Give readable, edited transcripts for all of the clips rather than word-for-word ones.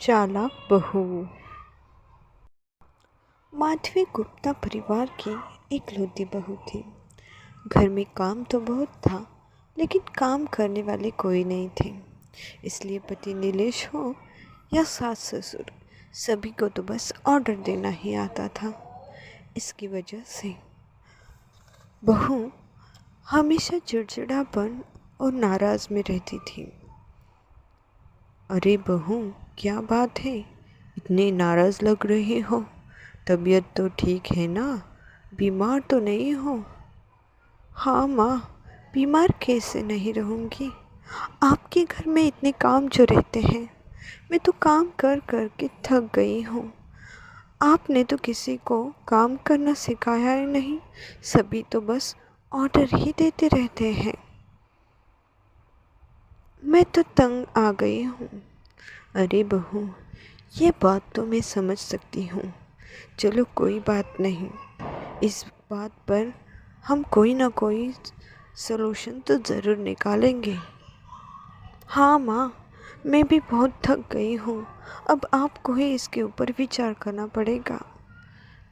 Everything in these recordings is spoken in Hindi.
चालाक बहू। माधवी गुप्ता परिवार की इकलौती बहू थी। घर में काम तो बहुत था, लेकिन काम करने वाले कोई नहीं थे। इसलिए पति नीलेश हो या सास ससुर, सभी को तो बस ऑर्डर देना ही आता था। इसकी वजह से बहू हमेशा चिड़चिड़ापन और नाराज में रहती थी। अरे बहू, क्या बात है, इतने नाराज लग रहे हो? तबीयत तो ठीक है ना? बीमार तो नहीं हो? हाँ माँ, बीमार कैसे नहीं रहूँगी। आपके घर में इतने काम जो रहते हैं, मैं तो काम कर कर के थक गई हूँ। आपने तो किसी को काम करना सिखाया ही नहीं, सभी तो बस ऑर्डर ही देते रहते हैं। मैं तो तंग आ गई हूँ। अरे बहू, ये बात तो मैं समझ सकती हूँ। चलो कोई बात नहीं, इस बात पर हम कोई ना कोई सलूशन तो ज़रूर निकालेंगे। हाँ माँ, मैं भी बहुत थक गई हूँ। अब आपको ही इसके ऊपर विचार करना पड़ेगा।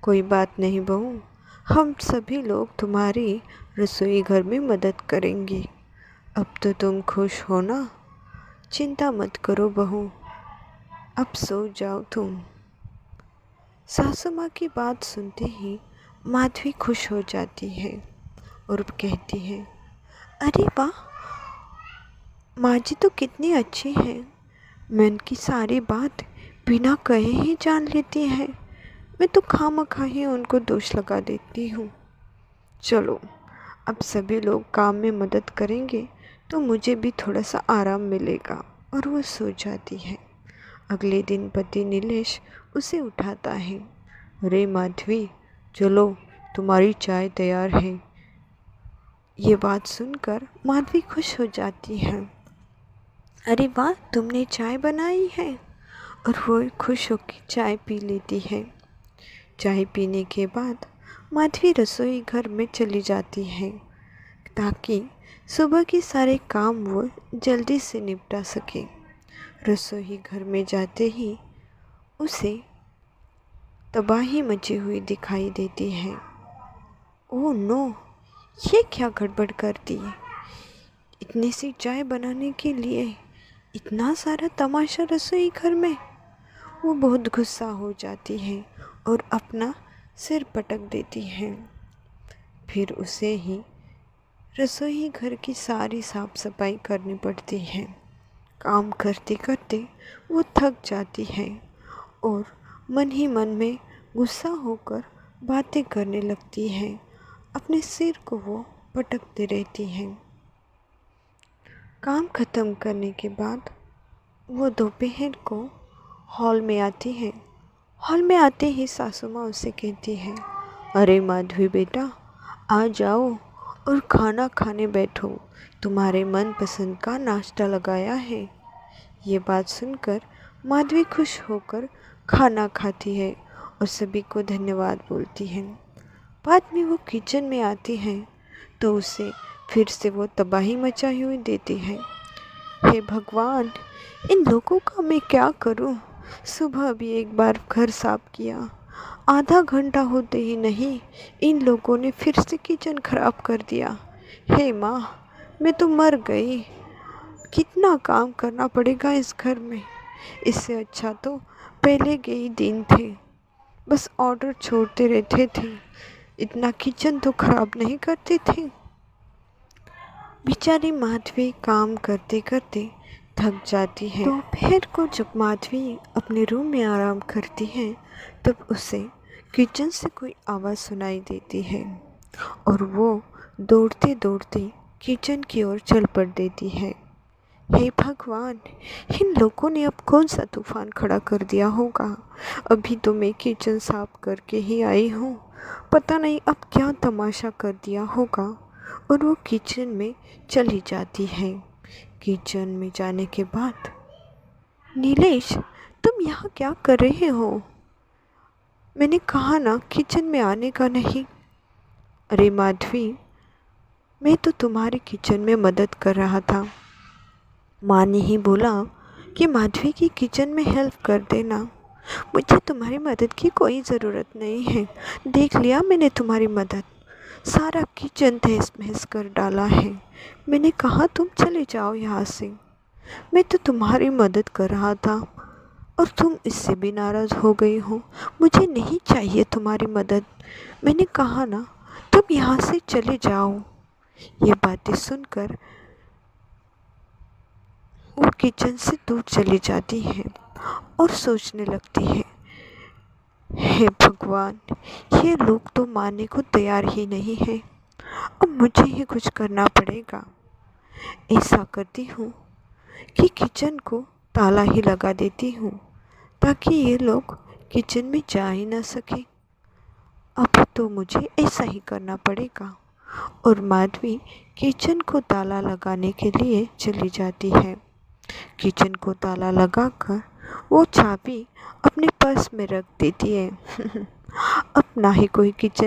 कोई बात नहीं बहू, हम सभी लोग तुम्हारी रसोई घर में मदद करेंगे। अब तो तुम खुश हो ना? चिंता मत करो बहू, अब सो जाओ तुम। सासू माँ की बात सुनते ही माधवी खुश हो जाती है और कहती है, अरे वाह, माँ जी तो कितनी अच्छी है। मैं उनकी सारी बात बिना कहे ही जान लेती है। मैं तो खामखा ही उनको दोष लगा देती हूँ। चलो, अब सभी लोग काम में मदद करेंगे तो मुझे भी थोड़ा सा आराम मिलेगा। और वो सो जाती है। अगले दिन पति नीलेश उसे उठाता है। अरे माधवी, चलो, तुम्हारी चाय तैयार है। ये बात सुनकर माधवी खुश हो जाती है। अरे वाह, तुमने चाय बनाई है। और वो खुश होकर चाय पी लेती है। चाय पीने के बाद माधवी रसोई घर में चली जाती है ताकि सुबह के सारे काम वो जल्दी से निपटा सके। रसोई घर में जाते ही उसे तबाही मची हुई दिखाई देती है। ओह नो, ये क्या गड़बड़ कर दी? इतनी सी चाय बनाने के लिए इतना सारा तमाशा रसोई घर में। वो बहुत गुस्सा हो जाती है और अपना सिर पटक देती है। फिर उसे ही रसोई घर की सारी साफ सफाई करनी पड़ती है। काम करते करते वो थक जाती है और मन ही मन में गुस्सा होकर बातें करने लगती है। अपने सिर को वो पटकती रहती है। काम ख़त्म करने के बाद वो दोपहर को हॉल में आती है। हॉल में आते ही सासू माँ उसे कहती है, अरे माधवी बेटा, आ जाओ और खाना खाने बैठो। तुम्हारे मनपसंद का नाश्ता लगाया है। ये बात सुनकर माधवी खुश होकर खाना खाती है और सभी को धन्यवाद बोलती है। बाद में वो किचन में आती है तो उसे फिर से वो तबाही मचाई हुई देती है। हे भगवान, इन लोगों का मैं क्या करूं? सुबह भी एक बार घर साफ किया, आधा घंटा होते ही नहीं इन लोगों ने फिर से किचन खराब कर दिया। हे माँ, मैं तो मर गई। कितना काम करना पड़ेगा इस घर में। इससे अच्छा तो पहले के ही दिन थे, बस ऑर्डर छोड़ते रहते थे, इतना किचन तो खराब नहीं करते थे। बेचारी माधवी काम करते करते थक जाती है। दोपहर को जब माधवी अपने रूम में आराम करती है तब उसे किचन से कोई आवाज़ सुनाई देती है और वो दौड़ते दौड़ते किचन की ओर चल पड़ देती है। हे भगवान, इन लोगों ने अब कौन सा तूफान खड़ा कर दिया होगा। अभी तो मैं किचन साफ करके ही आई हूँ, पता नहीं अब क्या तमाशा कर दिया होगा। और वो किचन में चली जाती है। किचन में जाने के बाद, नीलेश, तुम यहाँ क्या कर रहे हो? मैंने कहा ना किचन में आने का नहीं। अरे माधवी, मैं तो तुम्हारे किचन में मदद कर रहा था। माँ ने ही बोला कि माधवी की किचन में हेल्प कर देना। मुझे तुम्हारी मदद की कोई ज़रूरत नहीं है। देख लिया मैंने तुम्हारी मदद, सारा किचन तहस महस कर डाला है। मैंने कहा तुम चले जाओ यहाँ से। मैं तो तुम्हारी मदद कर रहा था और तुम इससे भी नाराज़ हो गई हो। मुझे नहीं चाहिए तुम्हारी मदद। मैंने कहा ना, तुम यहाँ से चले जाओ। ये बातें सुनकर वो किचन से दूर चली जाती है और सोचने लगती है, हे भगवान, ये लोग तो मानने को तैयार ही नहीं हैं। अब मुझे ही कुछ करना पड़ेगा। ऐसा करती हूँ कि किचन को ताला ही लगा देती हूँ ताकि ये लोग किचन में जा ही ना सके। अब तो मुझे ऐसा ही करना पड़ेगा। और माधवी किचन को ताला लगाने के लिए चली जाती है। किचन को ताला लगाकर वो चाबी अपने पर्स में रख देती है। अब ना ही कोई किचन